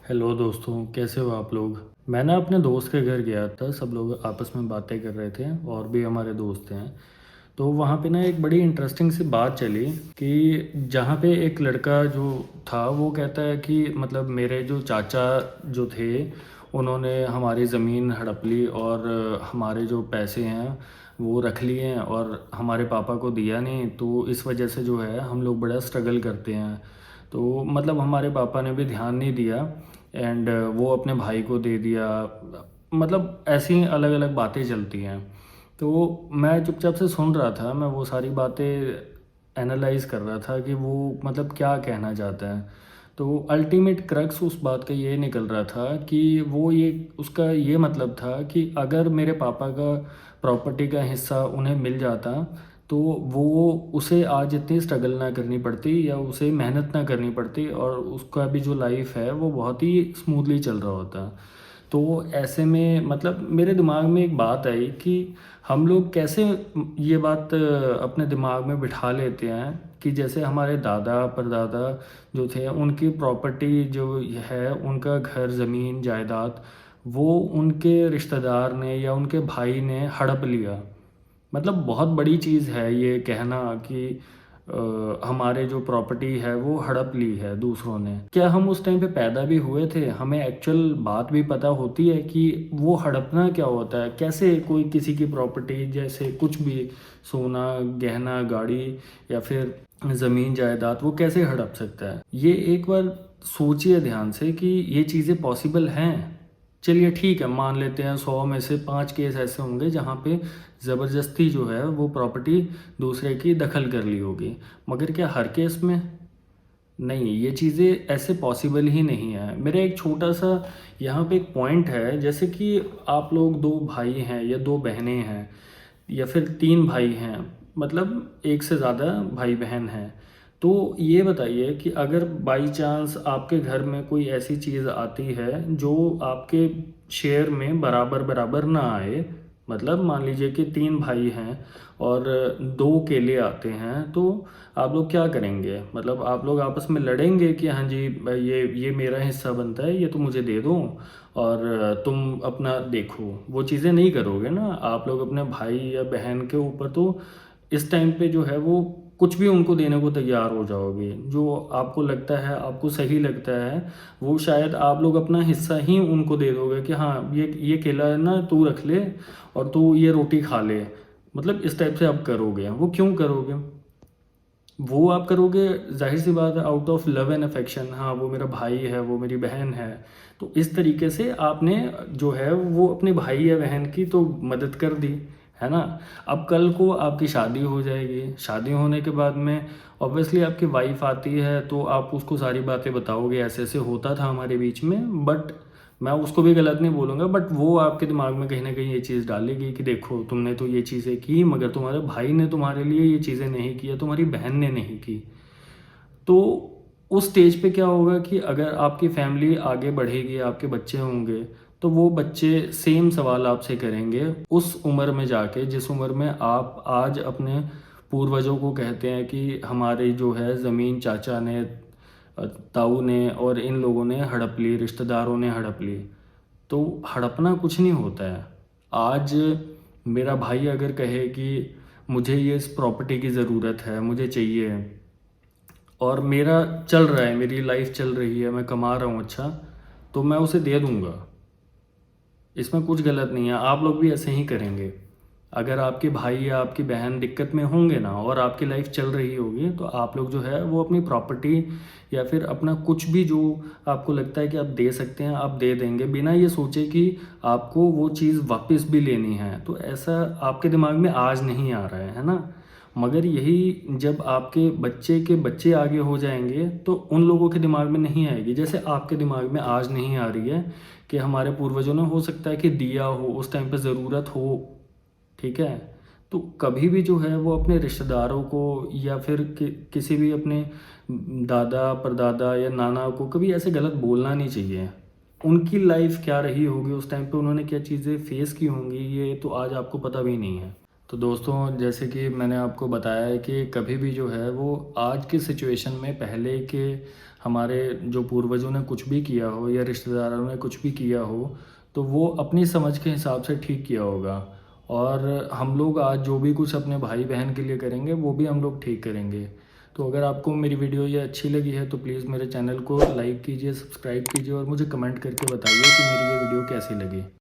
Hello दोस्तों, कैसे हो आप लोग। मैं ना अपने दोस्त के घर गया था। सब लोग आपस में बातें कर रहे थे और भी हमारे दोस्त हैं। तो वहाँ पे ना एक बड़ी इंटरेस्टिंग सी बात चली कि जहाँ पे एक लड़का जो था वो कहता है कि मतलब मेरे जो चाचा जो थे उन्होंने हमारी ज़मीन हड़प ली और हमारे जो पैसे हैं वो रख लिए हैं और हमारे पापा को दिया नहीं, तो इस वजह से जो है हम लोग बड़ा स्ट्रगल करते हैं। तो मतलब हमारे पापा ने भी ध्यान नहीं दिया एंड वो अपने भाई को दे दिया। मतलब ऐसी अलग अलग बातें चलती हैं। तो मैं चुपचाप से सुन रहा था, मैं वो सारी बातें एनालाइज कर रहा था कि वो मतलब क्या कहना चाहता है। तो अल्टीमेट क्रक्स उस बात का ये निकल रहा था कि वो ये उसका ये मतलब था कि अगर मेरे पापा का प्रॉपर्टी का हिस्सा उन्हें मिल जाता तो वो उसे आज इतनी स्ट्रगल ना करनी पड़ती या उसे मेहनत ना करनी पड़ती और उसका भी जो लाइफ है वो बहुत ही स्मूथली चल रहा होता। तो ऐसे में मतलब मेरे दिमाग में एक बात आई कि हम लोग कैसे ये बात अपने दिमाग में बिठा लेते हैं कि जैसे हमारे दादा परदादा जो थे उनकी प्रॉपर्टी जो है, उनका घर ज़मीन जायदाद, वो उनके रिश्तेदार ने या उनके भाई ने हड़प लिया। मतलब बहुत बड़ी चीज़ है ये कहना कि हमारे जो प्रॉपर्टी है वो हड़प ली है दूसरों ने। क्या हम उस टाइम पे पैदा भी हुए थे? हमें एक्चुअल बात भी पता होती है कि वो हड़पना क्या होता है? कैसे कोई किसी की प्रॉपर्टी जैसे कुछ भी सोना गहना गाड़ी या फिर ज़मीन जायदाद वो कैसे हड़प सकता है? ये एक बार सोचिए ध्यान से कि ये चीज़ें पॉसिबल हैं। चलिए ठीक है, मान लेते हैं 100 में से 5 केस ऐसे होंगे जहाँ पे ज़बरदस्ती जो है वो प्रॉपर्टी दूसरे की दखल कर ली होगी। मगर क्या हर केस में? नहीं, ये चीज़ें ऐसे पॉसिबल ही नहीं है। मेरा एक छोटा सा यहाँ पे एक पॉइंट है, जैसे कि आप लोग 2 भाई हैं या 2 बहनें हैं या फिर 3 भाई हैं, मतलब एक से ज़्यादा भाई बहन हैं। तो ये बताइए कि अगर बाई चांस आपके घर में कोई ऐसी चीज़ आती है जो आपके शेयर में बराबर बराबर ना आए, मतलब मान लीजिए कि 3 भाई हैं और 2 केले आते हैं, तो आप लोग क्या करेंगे? मतलब आप लोग आपस में लड़ेंगे कि हाँ जी ये मेरा हिस्सा बनता है, ये तो मुझे दे दो और तुम अपना देखो। वो चीज़ें नहीं करोगे ना आप लोग अपने भाई या बहन के ऊपर। तो इस टाइम पे जो है वो कुछ भी उनको देने को तैयार हो जाओगे, जो आपको लगता है आपको सही लगता है वो शायद आप लोग अपना हिस्सा ही उनको दे दोगे कि हाँ ये केला है ना, तू रख ले और तू ये रोटी खा ले। मतलब इस टाइप से आप करोगे। वो क्यों करोगे? वो आप करोगे ज़ाहिर सी बात है out of love and affection. हाँ, वो मेरा भाई है, वो मेरी बहन है। तो इस तरीके से आपने जो है वो अपने भाई या बहन की तो मदद कर दी, है ना। अब कल को आपकी शादी हो जाएगी, शादी होने के बाद में ऑब्वियसली आपकी वाइफ आती है तो आप उसको सारी बातें बताओगे, ऐसे ऐसे होता था हमारे बीच में। बट मैं उसको भी गलत नहीं बोलूँगा, बट वो आपके दिमाग में कहीं ना कहीं ये चीज़ डालेगी कि देखो तुमने तो ये चीज़ें की मगर तुम्हारे भाई ने तुम्हारे लिए ये चीज़ें नहीं की या तुम्हारी बहन ने नहीं की। तो उस स्टेज पे क्या होगा कि अगर आपकी फैमिली आगे बढ़ेगी, आपके बच्चे होंगे, तो वो बच्चे सेम सवाल आपसे करेंगे उस उम्र में जाके जिस उम्र में आप आज अपने पूर्वजों को कहते हैं कि हमारी जो है ज़मीन चाचा ने ताऊ ने और इन लोगों ने हड़प ली, रिश्तेदारों ने हड़प ली। तो हड़पना कुछ नहीं होता है। आज मेरा भाई अगर कहे कि मुझे ये इस प्रॉपर्टी की ज़रूरत है, मुझे चाहिए और मेरा चल रहा है, मेरी लाइफ चल रही है, मैं कमा रहा हूँ अच्छा, तो मैं उसे दे दूँगा। इसमें कुछ गलत नहीं है। आप लोग भी ऐसे ही करेंगे। अगर आपके भाई या आपकी बहन दिक्कत में होंगे ना और आपकी लाइफ चल रही होगी तो आप लोग जो है वो अपनी प्रॉपर्टी या फिर अपना कुछ भी जो आपको लगता है कि आप दे सकते हैं आप दे देंगे, बिना ये सोचे कि आपको वो चीज़ वापस भी लेनी है। तो ऐसा आपके दिमाग में आज नहीं आ रहा है ना। मगर यही जब आपके बच्चे के बच्चे आगे हो जाएंगे तो उन लोगों के दिमाग में नहीं आएगी, जैसे आपके दिमाग में आज नहीं आ रही है कि हमारे पूर्वजों ने हो सकता है कि दिया हो, उस टाइम पे ज़रूरत हो। ठीक है। तो कभी भी जो है वो अपने रिश्तेदारों को या फिर किसी भी अपने दादा परदादा या नाना को कभी ऐसे गलत बोलना नहीं चाहिए। उनकी लाइफ क्या रही होगी उस टाइम पे, उन्होंने क्या चीज़ें फेस की होंगी, ये तो आज आपको पता भी नहीं है। तो दोस्तों जैसे कि मैंने आपको बताया है कि कभी भी जो है वो आज की सिचुएशन में पहले के हमारे जो पूर्वजों ने कुछ भी किया हो या रिश्तेदारों ने कुछ भी किया हो, तो वो अपनी समझ के हिसाब से ठीक किया होगा। और हम लोग आज जो भी कुछ अपने भाई बहन के लिए करेंगे वो भी हम लोग ठीक करेंगे। तो अगर आपको मेरी वीडियो ये अच्छी लगी है तो प्लीज़ मेरे चैनल को लाइक कीजिए, सब्सक्राइब कीजिए और मुझे कमेंट करके बताइए कि मेरी ये वीडियो कैसी लगी।